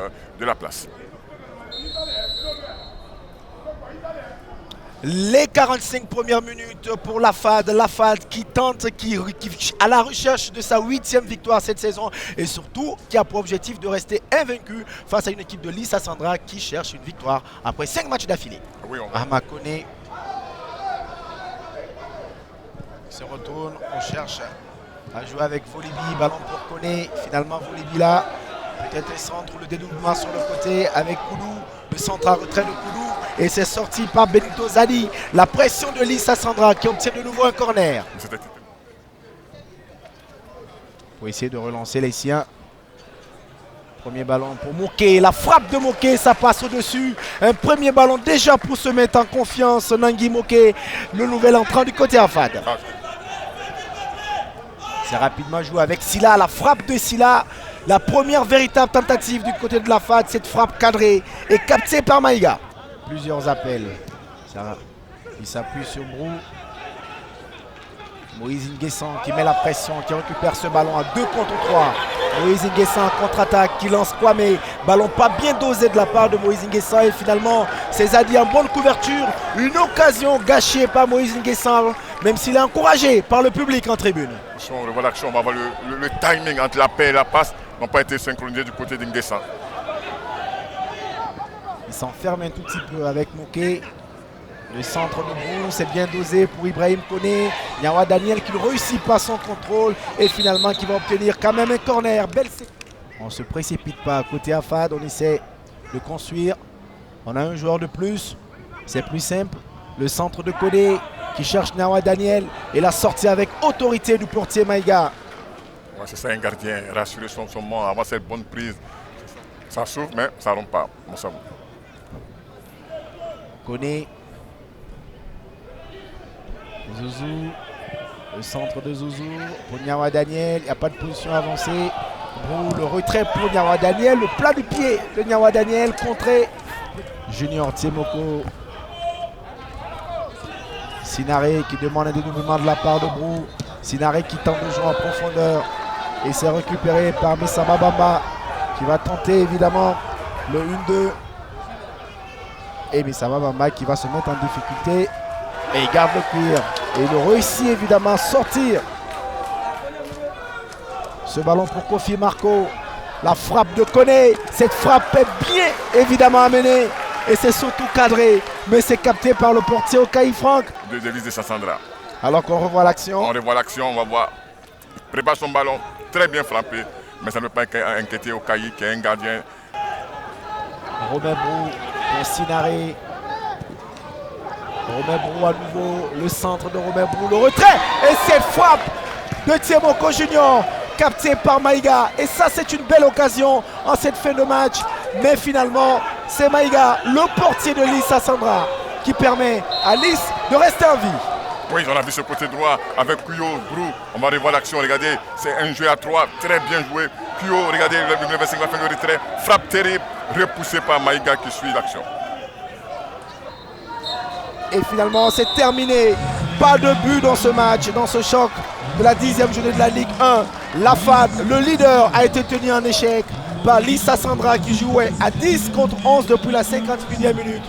l'intérieur de la place. Les 45 premières minutes pour la FAD qui tente, qui à la recherche de sa 8e victoire cette saison et surtout qui a pour objectif de rester invaincu face à une équipe de Lissa Sandra qui cherche une victoire après 5 matchs d'affilée. Oui, Ahmad Koné se retourne, on cherche à jouer avec Volibi, ballon pour Koné, finalement Volibi là, peut-être le centre, le dédoublement sur le côté avec Koulou, le centre à retrait de Koulou. Et c'est sorti par Benito Zadi. La pression de Lissa Sandra qui obtient de nouveau un corner. Pour essayer de relancer les siens. Premier ballon pour Moké. La frappe de Moké, ça passe au-dessus. Un premier ballon déjà pour se mettre en confiance. Nangui Moké, le nouvel entrant du côté AFAD. C'est rapidement joué avec Silla. La frappe de Silla. La première véritable tentative du côté de l'AFAD. Cette frappe cadrée et captée par Maïga. Plusieurs appels. Il s'appuie sur Brou. Moïse Nguessan qui met la pression, qui récupère ce ballon à 2 contre 3. Moïse Nguessan contre-attaque qui lance Kwame. Ballon pas bien dosé de la part de Moïse Nguessan. Et finalement, c'est Zadi en bonne couverture. Une occasion gâchée par Moïse Nguessan, même s'il est encouragé par le public en tribune. On revoit l'action, on va voir le timing entre l'appel et la passe n'ont pas été synchronisés du côté d'Nguessan. Il s'enferme un tout petit peu avec Moké. Le centre de Brou, c'est bien dosé pour Ibrahim Koné. Nyawa Daniel qui ne réussit pas son contrôle et finalement qui va obtenir quand même un corner. Belle. On ne se précipite pas côté AFAD, on essaie de construire. On a un joueur de plus, c'est plus simple. Le centre de Koné qui cherche Nyawa Daniel et la sortie avec autorité du portier Maïga. Ouais, c'est ça un gardien, rassurer son monde, avoir cette bonne prise. Ça s'ouvre mais ça ne rompt pas. Bon, ça... Koné. Zouzou. Le centre de Zouzou pour Nyawa Daniel. Il n'y a pas de position avancée. Brou, le retrait pour Nyawa Daniel. Le plat du pied de Nyawa Daniel contré. Junior Tiemoko. Sinaré qui demande un dédoublement de la part de Brou. Sinaré qui tente de jouer en profondeur. Et c'est récupéré par Missa Babamba qui va tenter évidemment le 1-2. Et Missa Babamba qui va se mettre en difficulté. Et il garde le cuir. Et il réussit évidemment à sortir. Ce ballon pour Kofi Marco. La frappe de Koné. Cette frappe est bien évidemment amenée. Et c'est surtout cadré. Mais c'est capté par le portier Okaï Franck. De Lissa Sandra. Alors qu'on revoit l'action. On revoit l'action, on va voir. Il prépare son ballon. Très bien frappé. Mais ça ne peut pas inquiéter Okaï qui est un gardien. Romain Brou pour Sinaré. Romain Brou à nouveau, le centre de Romain Brou, le retrait et cette frappe de Tiemoko Junior captée par Maïga. Et ça c'est une belle occasion en cette fin de match. Mais finalement c'est Maïga, le portier de Lissa Sandra, qui permet à Lys de rester en vie. Oui, on a vu ce côté droit avec Kuyo, Brou. On va revoir l'action, regardez, c'est un jeu à 3, très bien joué. Kuyo, regardez, le 25 va faire le retrait, frappe terrible, repoussée par Maïga qui suit l'action. Et finalement, c'est terminé. Pas de but dans ce match, dans ce choc de la 10e journée de la Ligue 1. La FAD, le leader, a été tenu en échec par Lissa Sandra qui jouait à 10 contre 11 depuis la 51e minute.